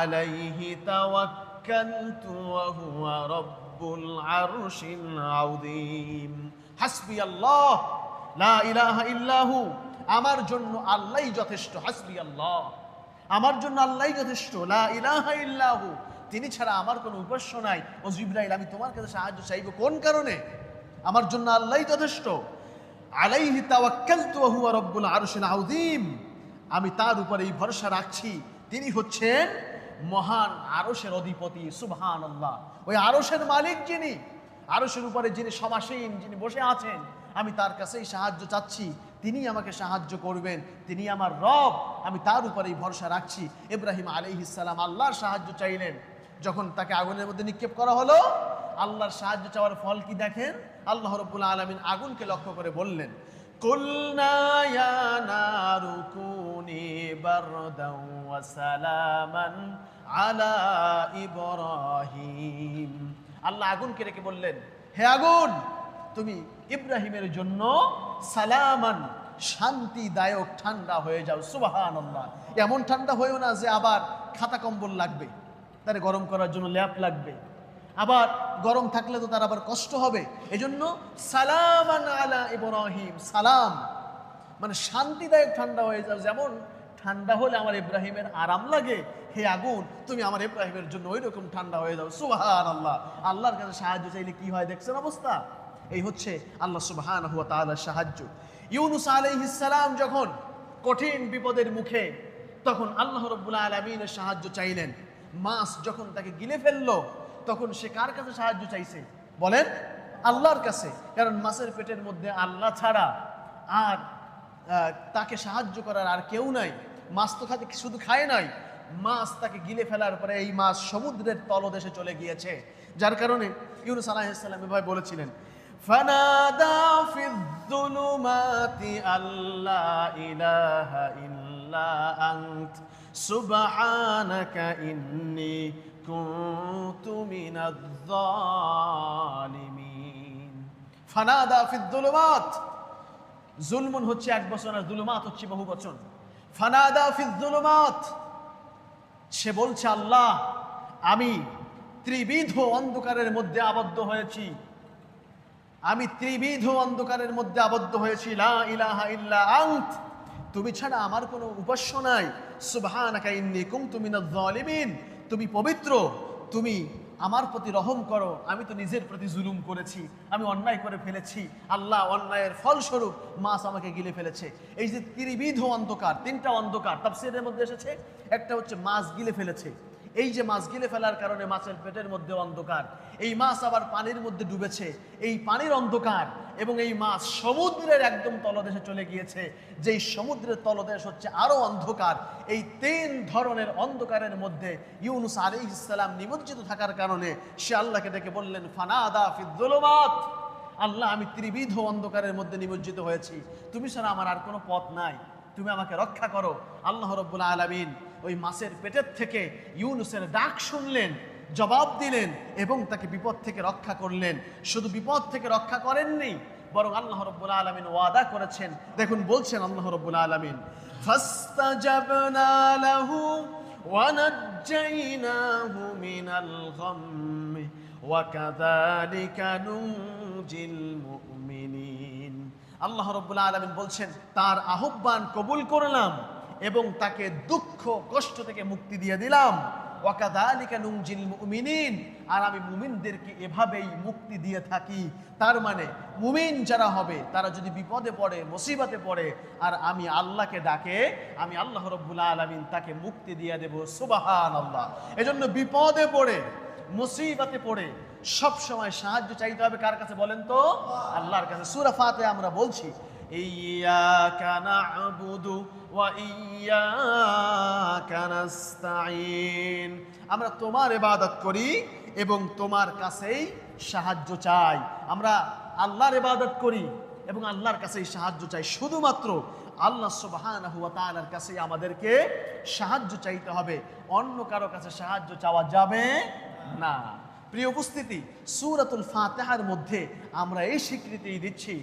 আলাইহি তাওয়াক্কালতু ওয়া হুয়া রাব্বুল আরশিল আযীম। হাসবি আল্লাহ লা ইলাহা ইল্লাহু, আমার জন্য আল্লাহই যথেষ্ট। হাসবি আল্লাহ, আমার জন্য আল্লাহই যথেষ্ট। লা ইলাহা ইল্লাহু, তিনি ছাড়া আমার কোনো উপাস্য নাই। ও জিবরাইল, আমি তোমার কাছে সাহায্য চাইব কোন কারণে? আমার জন্য আল্লাহই যথেষ্ট। আলাইহি তাওয়াক্কালতু ওয়া হুয়া রাব্বুল আরশিল আযীম, আমি তার উপরেই ভরসা রাখছি, তিনি হচ্ছেন মহান আরশের অধিপতি। সুবহানাল্লাহ। ওই আরশের মালিক যিনি, আরশের উপরে যিনি সমাসীন, যিনি বসে আছেন, আমি তার কাছেই সাহায্য চাচ্ছি, তিনি আমাকে সাহায্য করবেন, তিনি আমার রব, আমি তার উপরেই ভরসা রাখছি। ইব্রাহিম আলাইহিস সালাম আল্লাহর সাহায্য চাইলেন। যখন তাকে আগুনের মধ্যে নিক্ষেপ করা হলো, আল্লাহর সাহায্য চাওয়ার ফল কি দেখেন? আল্লাহ রাব্বুল আলামিন আগুনকে লক্ষ্য করে বললেন, কুলনা ইয়া নারু কুনি বারদাও ওয়া সালামান আলা ইব্রাহিম। আল্লাহ আগুনকে রেখে বললেন, হে আগুন, তুমি ইব্রাহিমের জন্য সালামান, শান্তিদায়ক, ঠান্ডা হয়ে যাও। সুবহানাল্লাহ। এমন ঠান্ডা হয়েও না যে আবার খাতা কম্বল লাগবে, তার গরম করার জন্য ল্যাপ লাগবে, আবার গরম থাকলে তো তার আবার কষ্ট হবে। এজন্য সালামান আলা ইব্রাহিম, সালাম মানে শান্তিদায়ক ঠান্ডা হয়ে যাও। যেমন ঠান্ডা হলে আমার ইব্রাহিমের আরাম লাগে, হে আগুন, তুমি আমার ইব্রাহিমের জন্য ওই রকম ঠান্ডা হয়ে যাও। সুবহানাল্লাহ। আল্লাহর কাছে সাহায্য চাইলে কি হয় দেখছেন অবস্থা? এই হচ্ছে আল্লাহ সুবহানাহু ওয়া তাআলার সাহায্য। ইউনূস আলাইহিস সালাম যখন কঠিন বিপদের মুখে, তখন আল্লাহ রাব্বুল আলামিনের সাহায্য চাইলেন। মাছ যখন তাকে গিলে ফেললো, তখন সে কার কাছে সাহায্য চাইছে বলেন? আল্লাহর কাছে। কারণ মাছের পেটের মধ্যে আল্লাহ ছাড়া আর তাকে সাহায্য করার আর কেউ নাই। মাছ তো শুধু খায় নাই, মাছ তাকে গিলে ফেলার পরে এই মাছ সমুদ্রের তলদেশে চলে গিয়েছে। যার কারণে ইউনূস আলাইহিস সালাম এভাবে বলেছিলেন, ফানাদা ফিয-যুলুমাতি আল্লা ইলাহা ইল্লা আনত সুবহানাকা ইন্নী কুনতু মিনায-যালিমিন। ফানাদা ফিয-যুলুমাত, জুলমুন হচ্ছে এক বচন আর যুলুমাত হচ্ছে বহু বচন। ফানাদা ফিয-যুলুমাত, সে বলছে, আল্লাহ, আমি ত্রিবিধ অন্ধকারের মধ্যে আবদ্ধ হয়েছি, আমি ত্রিবিধ অন্ধকারের মধ্যে আবদ্ধ হয়েছি। লা ইলাহা ইল্লা আনত, তুমি ছাড়া আমার কোনো উপাস্য নাই। সুবহানাকা ইন্নী কুনতু মিনায-যালিমিন, তুমি পবিত্র, তুমি আমার প্রতি রহম করো, আমি তো নিজের প্রতি জুলুম করেছি, আমি অন্যায় করে ফেলেছি। আল্লাহ অন্যায়ের ফলস্বরূপ মাছ আমাকে গিলে ফেলেছে। এই যে ত্রিবিধ অন্ধকার, তিনটা অন্ধকার তাফসীরের মধ্যে এসেছে। একটা হচ্ছে মাছ গিলে ফেলেছে, এই যে মাছ গিলে ফেলার কারণে মাছের পেটের মধ্যে অন্ধকার, এই মাছ আবার পানির মধ্যে ডুবেছে, এই পানির অন্ধকার, এবং এই মাছ সমুদ্রের একদম তলদেশে চলে গিয়েছে, যেই সমুদ্রের তলদেশ হচ্ছে আরো অন্ধকার। এই তিন ধরনের অন্ধকারের মধ্যে ইউনুস আলাইহিস সালাম নিমজ্জিত থাকার কারণে সে আল্লাহকে ডেকে বললেন, ফানাদা ফিয-যুলুমাত, আল্লাহ আমি ত্রিবিধ অন্ধকারের মধ্যে নিমজ্জিত হয়েছি, তুমি ছাড়া আমার আর কোনো পথ নাই, তুমি আমাকে রক্ষা করো। আল্লাহ রাব্বুল আলামিন ওই মাছের পেটের থেকে ইউনুসের ডাক শুনলেন, জবাব দিলেন এবং তাকে বিপদ থেকে রক্ষা করলেন। শুধু বিপদ থেকে রক্ষা করেননি, বরং আল্লাহ রাব্বুল আলামিন ওয়াদা করেছেন। দেখুন বলছেন আল্লাহ রাব্বুল আলামিন, ফাস্তাজাবনা লাহু ওয়া নাজ্জাইনাহু মিনাল গাম্মি ওয়া কাযালিকা নুনজিল মুমিনিন। আল্লাহ রাব্বুল আলামিন বলছেন, তার আহ্বান কবুল করলাম এবং তাকে দুঃখ কষ্ট থেকে মুক্তি দিয়ে দিলাম। ওয়া কাযালিকা নুনজিল মুমিনিন, আর আমি মুমিনদেরকে এভাবেই মুক্তি দিয়ে থাকি। তার মানে মুমিন যারা হবে তারা যদি বিপদে পড়ে, মুসিবতে পড়ে, আর আমি আল্লাহকে ডাকে, আমি আল্লাহ রাব্বুল আলামিন তাকে মুক্তি দিয়ে দেব। সুবহানাল্লাহ। এজন্য বিপদে পড়ে, মুসিবতে পড়ে সব সময় সাহায্য চাইতে হবে কার কাছে বলেন তো? আল্লাহর কাছে। সূরা ফাতিহা আমরা বলছি, ইয়্যাকা না'বুদু ওয়া ইয়্যাকা নাস্তাঈন, আমরা তোমার ইবাদত করি এবং তোমার কাছেই সাহায্য চাই। আমরা আল্লাহর ইবাদত করি এবং আল্লাহর কাছেই সাহায্য চাই। শুধুমাত্র আল্লাহ সুবহানাহু ওয়া তাআলার কাছেই আমাদেরকে সাহায্য চাইতে হবে, অন্য কারো কাছে সাহায্য চাওয়া যাবে না। প্রিয় উপস্থিতি, সূরাতুল ফাতিহার মধ্যে আমরা এই স্বীকৃতি দিচ্ছি